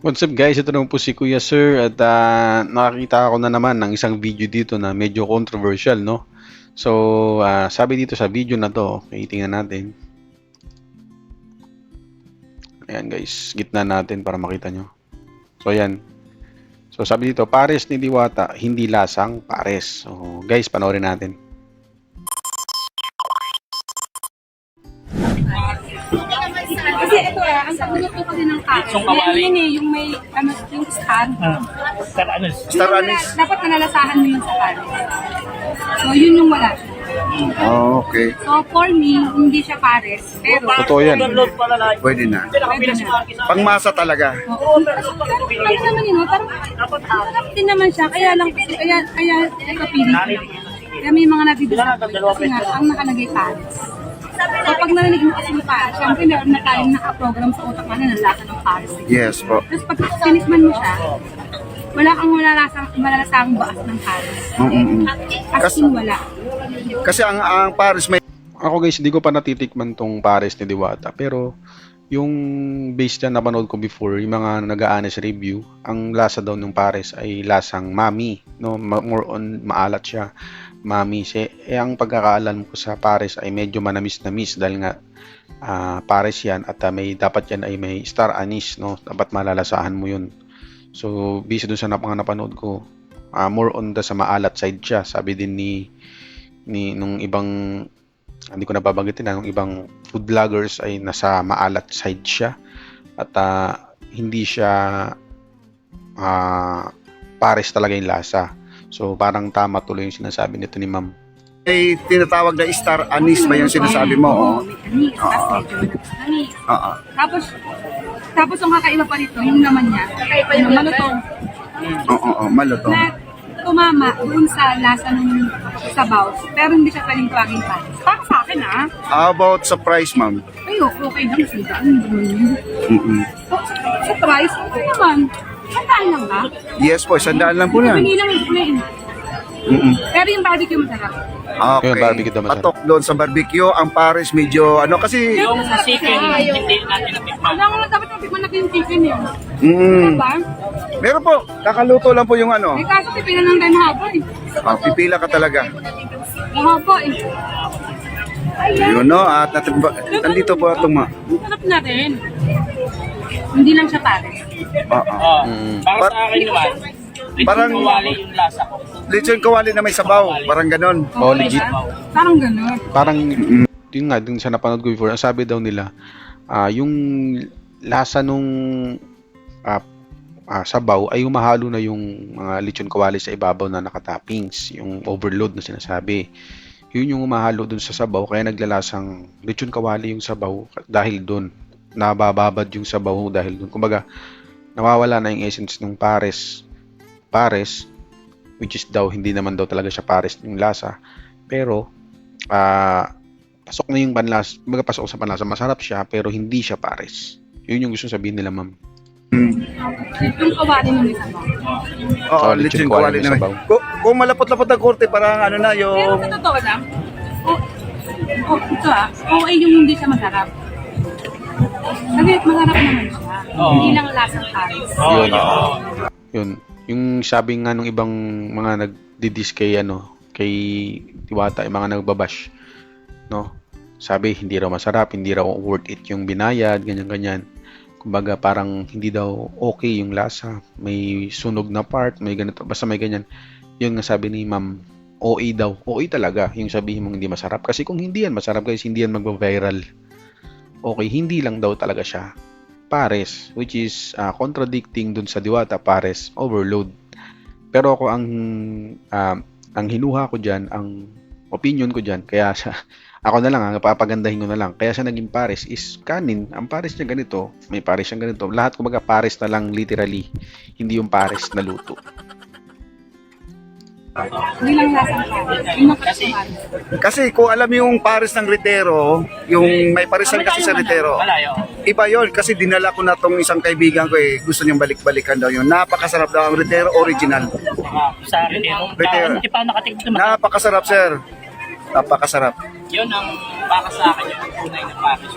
What's up guys, ito naman po si Kuya Sir at nakakita ako na naman ng isang video dito na medyo controversial, no? So, sabi dito sa video na to, okay, tingnan natin. Ayan guys, gitna natin para makita nyo. So, ayan. So, sabi dito, pares ni Diwata, hindi lasang pares. So, guys, panoorin natin. Kasi ito ang pagluluto kasi ng kanin. Yun yung may, yung stand. Star anise. Dapat nalalasahan mo yun sa kanin. So, yun yung wala. Oh, okay. So, for me, hindi siya pares. Pero, Totoo yan. Pwede na. pwede na. Pangmasa talaga. Oo. Pero, ano naman yun, parang, sarap din naman siya. Kaya ito pili ko lang. Kaya may mga nabibisa ko. Kasi nga, ang nakalagay pares. So, pag narinig mo kasi yung pares, syempre meron na tayong nakaprogram sa utak natin ng lasa ng pares. Yes po. Tapos pag tinikman mo siya, wala kang malalasang baas ng pares. As in, wala. Kasi ang Paris may Ako guys, hindi ko pa natitikman tong pares ni Diwata. Pero, yung base dyan napanood ko before, yung mga nag-a-honest review, ang lasa daw ng pares ay lasang mami. No? More on maalat siya. Mami. Ang pagkakaalam ko sa pares ay medyo manamis-namis dahil nga pares yan at dapat yan ay may star anise. No? Dapat malalasahan mo yun. So, based dun sa napanood ko, more on sa maalat side siya. Sabi din nung ibang hindi ko nababanggitin nung ibang food vloggers ay nasa maalat side siya at hindi siya pares talaga yung lasa. So parang tama tuloy yung sinasabi nito ni Ma'am. tinatawag na star anise ba yung sinasabi mo? Oo, may anis. Tapos medyo anis. Oo. Tapos ang kakaiba pa rito, yung naman niya, yung malutong, Oo, malutong. na tumama dun sa lasa ng sabaw, pero hindi siya pwedeng tawagin pares. Para sa akin How about sa price, ma'am? ay okay lang sila. Ano naman yun? Sa price, okay naman. Sandaan lang ba? Yes po, sandaan lang po yan. Hindi lang yung plain. Pero yung barbecue masarap. Okay. Yung barbecue daw masarap. Patok doon sa barbecue, ang Paris medyo kasi Yung chicken, hindi natin natikman. Alam mo, dapat natikman natin yung chicken yun. Diba? meron po, kakaluto lang po yung May kaso pipilan lang tayo mahaba eh. pipila ka talaga. Mahaba eh. Yun no, at nandito po itong Masarap na rin. Hindi lang siya pares. Para sa akin naman, Parang- kawali yung lasa ko. lechon kawali na may sabaw, parang ganon. Oh, legit. Parang gano'n. Parang yun nga din sa napanood ko before, ang sabi daw nila yung lasa nung sabaw ay humahalo na yung mga lechon kawali sa ibabaw na nakatoppings, yung overload na sinasabi. Yun yung humahalo dun sa sabaw kaya naglalasang lechon kawali yung sabaw dahil dun. Nabababad yung sabaw dahil dun. Kumbaga, nawawala na yung essence ng pares, which is daw hindi naman daw talaga siya pares yung lasa. Pero pasok na yung panlasa, pasok sa panlasa, masarap siya pero hindi siya pares. Yun yung gusto sabihin nila, ma'am. Yung kawali ng may sabaw. Oo, lechon lechon kawali kawali na na may. sabaw. Kung malapot-lapot ang korte, parang ano na Pero yung sa totoo lang, ito okay yung hindi siya masarap. Kasi masarap naman siya. Hindi lang lasang pares. Yun. Yung sabi nga nung ibang mga nagdi-diss kay Diwata, yung mga nagbabash, no? Sabi hindi raw masarap, hindi raw worth it yung binayad, ganyan-ganyan. Kumbaga parang hindi daw okay yung lasa, may sunog na part, may ganito, basta may ganyan. Yun nga sabi ni Ma'am, OA daw. OA talaga yung sabihin mong hindi masarap. Kasi kung hindi yan masarap guys, hindi yan magba-viral. Okay, hindi lang daw talaga siya pares, which is contradicting dun sa Diwata pares overload. Pero ako ang hinuha ko diyan, ang opinion ko diyan, kaya siya ako na lang papagandahin ko na lang. Kaya siya naging pares is kanin. Ang pares niya ganito, may pares siyang ganito. Lahat kumbaga pares na lang literally, hindi yung pares na luto. Hindi lang lasang pares. Yung makakasamahan. kasi kung alam yung Paris ng Ritero, yung may parisan kasi sa Ritero. Malayo. Iba yun kasi dinala ko na tong isang kaibigan ko gusto niyang balik-balikan daw yun. Napakasarap daw ang Ritero original. Sa Ritero. Ritero. Hindi pa nakatigil naman. Napakasarap sir. Napakasarap. Yun ang para sa akin yung tunay na pares.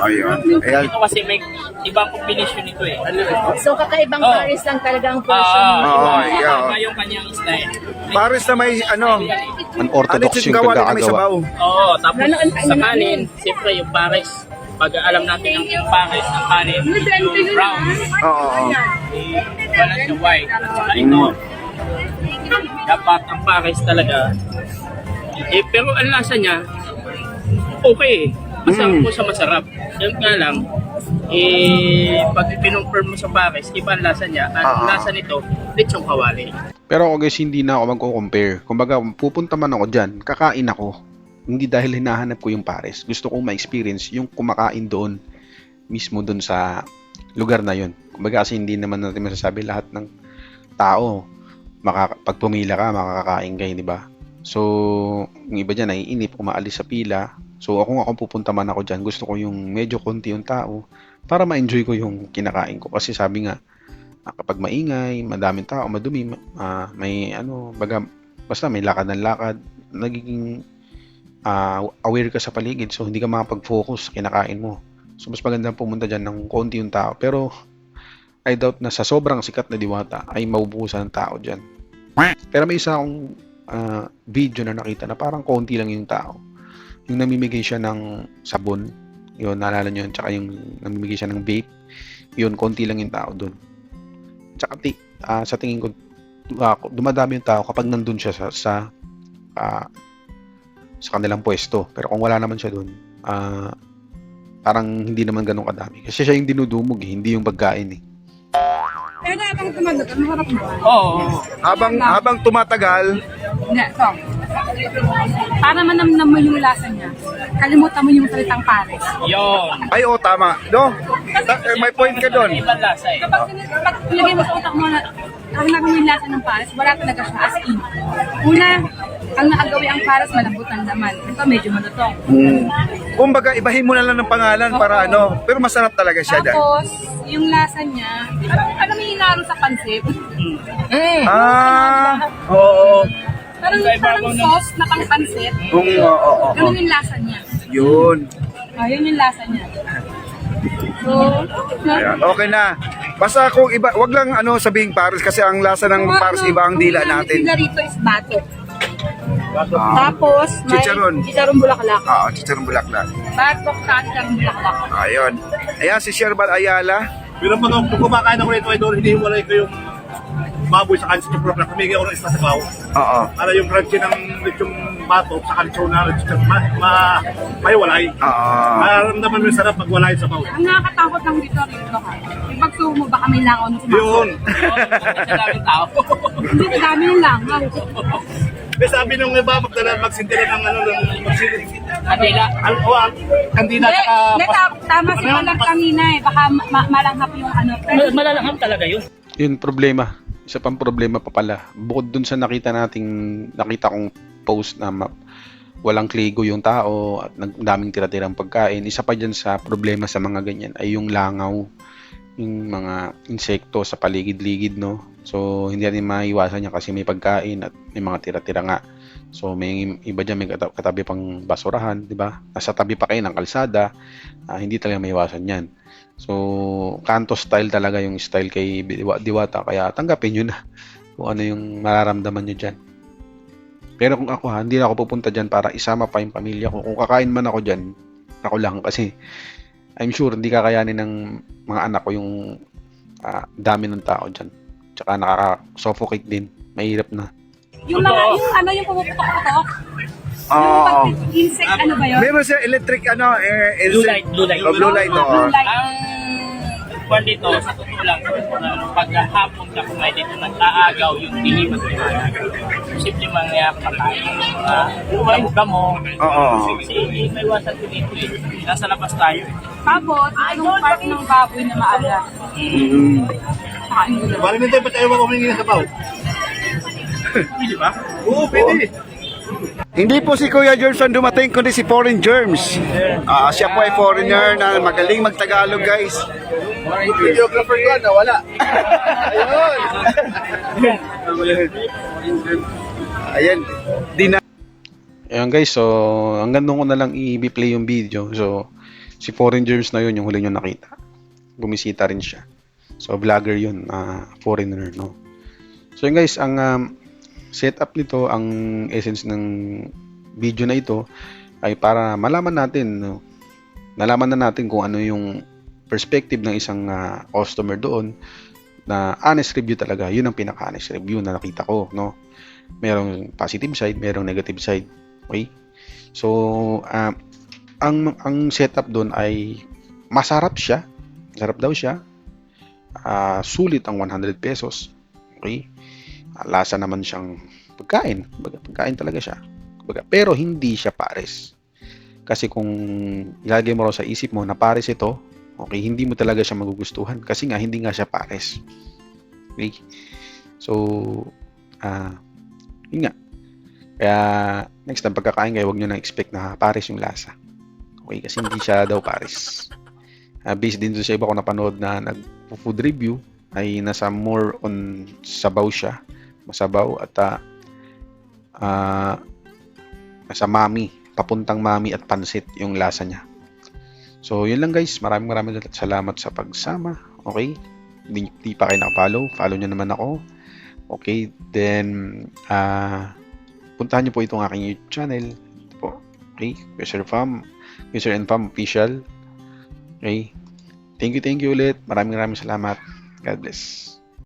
Ayun. Ayan. Ito kasi may ibang combination nito eh. So kakaibang Oh. Paris lang talaga ang portion Ah, mo. Oo, iba yeah. yung kanyang style. Pares na may ano, Unorthodox ano yung gawa nito may pagkakagawa. sabaw. Oo, tapos Lalo ang sa kanin, siyempre yung pares. Pag alam natin ang pares, ang kanin, yung brown, Oo. wala siya white. At saka ito, dapat ang pares talaga. Eh, pero ang lasa niya, okay. Masarap po sa masarap. Yan nga lang, pag pinumperm mo sa pares, iba ang lasa niya. Ang lasa nito, lechong kawali. Pero ako guys, hindi na ako magko-compare. Kumbaga, pupunta man ako dyan, kakain ako. Hindi dahil hinahanap ko yung pares. Gusto kong ma-experience yung kumakain doon, mismo doon sa lugar na yun. Kumbaga kasi hindi naman natin masasabi lahat ng tao. Pag pumila ka, makakakain kayo, di ba? So, yung iba dyan, naiinip, umaalis sa pila. So, kung ako pupunta man ako dyan, gusto ko yung medyo konti yung tao para ma-enjoy ko yung kinakain ko. Kasi sabi nga, kapag maingay, madaming tao, madumi, may ano, basta may lakad ng lakad, nagiging aware ka sa paligid, so hindi ka makapag-focus sa kinakain mo. So mas maganda pumunta dyan ng konti yung tao. Pero I doubt na sa sobrang sikat na Diwata ay maubusan ng tao dyan. Pero may isa akong video na nakita na parang konti lang yung tao. Yung namimigay siya ng sabon, yun, naalala nyo yun, tsaka yung namimigay siya ng vape, yun, konti lang yung tao dun. Tsaka sa tingin ko, dumadami yung tao kapag nandun siya sa kanilang pwesto. Pero kung wala naman siya dun, parang hindi naman ganun kadami. Kasi siya yung dinudumog, hindi yung pagkain eh. Pero habang tumagot, ang harap mo. Oo. Habang tumatagal, Hindi, ito. Para manamnam mo yung lasa niya, kalimutan mo yung salitang pares. Yun. ay tama. No? May point ka doon. Ibang lasa eh. Kapag nilagay mo sa utak mo na kailangan mo yung lasa ng pares, wala talaga siya as in. Una, ang nakagawi ang pares, malambot ang laman. Ito medyo malutong. Kumbaga, ibahin mo na lang ng pangalan para ano. Pero masarap talaga siya dahil. Tapos, yung lasa niya, alam mo yung inaro sa pansit? Oo. Parang sauce na pang-pansit. Oo. Ganun yung lasa niya. Yun. Yun yung lasa niya. So, Ayan, okay na. Basta kung iba, wag lang ano sabing pares kasi ang lasa ng pares iba ang dila natin. Ang dila rito is bato. Tapos, may Chicharon. chicharon bulaklak. Oo, chicharong bulaklak. Batok sa chicharon bulaklak. Ayun. Ayan si Sherban Ayala. Pero pag kumakain ako nito, idol, hindi hiwalay ko yung baboy sa kansi ng program. Kumigay ako ng isa sa baw. Oo. Para yung crunchy ng lechong bato sa kansi na mahiwalay. Maramdaman mo yung sarap pag wala yung sabaw. Ang nakakatakot lang dito rito ka. Yung pagsumo mo, baka may langaw na sumasaw. Yun. Sa daming tao. Hindi, dami yung langaw. May sabi nung iba, magsintila ng ano, Adela. kandila Hindi, saka hindi, tama si Palag kanina eh. Baka malanghap yung ano. Pero Malalanghap talaga yun. Yun, problema. Isa pang problema pa pala. Bukod dun sa nakita kong post na walang kligo yung tao at daming tira-tirang pagkain, isa pa dyan sa problema sa mga ganyan ay yung langaw, yung mga insekto sa paligid-ligid, no? So, hindi natin maiwasan niya kasi may pagkain at may mga tira-tira nga. So, may iba dyan, may katabi pang basurahan, di ba? Nasa tabi pa kayo ng kalsada, hindi talaga maiwasan yan. So, kanto style talaga yung style kay Diwata, kaya tanggapin nyo na kung ano yung mararamdaman nyo dyan. Pero kung ako hindi na ako pupunta dyan para isama pa yung pamilya ko. Kung kakain man ako dyan, ako lang kasi I'm sure hindi kakayanin ng mga anak ko yung dami ng tao dyan. Tsaka nakaka-suffocate din. Mahirap na. yung mga, yung pumuputok-putok. Yung insect, ano ba yun? Meron siya electric Blue light, blue light. Blue light, oo. Blue light. Ang kwan dito, sa totoo lang, pag hapon ka kumain dito, nag-aagaw yung dilim at liwanag. Simple mangyayari pakain. Yung gamo, kasi hindi may iwasan ko dito eh. Nasa labas tayo eh. Tapos, anong part ng baboy na maaga? Kain ko lang. Bali nito, ba't ayaw ako humingi ng sabaw? Hindi ba? Oo, pwede. Hindi po si Kuya Germs ang dumating, kundi si Foreign Germs. Siya po ay foreigner na magaling magtagalog, guys. Videographer ko, nawala. Ayun. Ayan guys, so hanggang doon ko na lang i-play yung video. So, Si Foreign Germs na yun, yung huli nyo nakita. Bumisita rin siya. So, vlogger yun, foreigner, no? So, yun guys, ang setup nito, ang essence ng video na ito, ay para malaman natin, no? Nalaman na natin kung ano yung perspective ng isang customer doon, na honest review talaga. Yun ang pinaka-honest review na nakita ko, no? Merong positive side, merong negative side. Okay? So, ang setup doon ay masarap siya. Masarap daw siya. Sulit ang 100 pesos. Okay? Lasa naman siyang pagkain. Pagkain talaga siya. Pero hindi siya pares. Kasi kung ilagay mo raw sa isip mo na pares ito, okay, hindi mo talaga siya magugustuhan. Kasi nga, hindi nga siya pares. Okay? So, yun nga. Kaya, next time pagkakain kayo, huwag nyo na expect na pares yung lasa. Okay? Kasi hindi siya daw pares. Based din sa iba ko napanood na nag-food review, ay nasa more on sabaw siya. Masabaw at nasa mami. Papuntang mami at pansit yung lasa niya. So, yun lang guys. Maraming salamat sa pagsama. Okay? Hindi pa kayo nakapollow. Follow nyo naman ako. Okay? Then, puntahan nyo po itong aking YouTube channel. Ito po. Okay? User and Fam Official. Okay? Thank you ulit. Maraming salamat. God bless.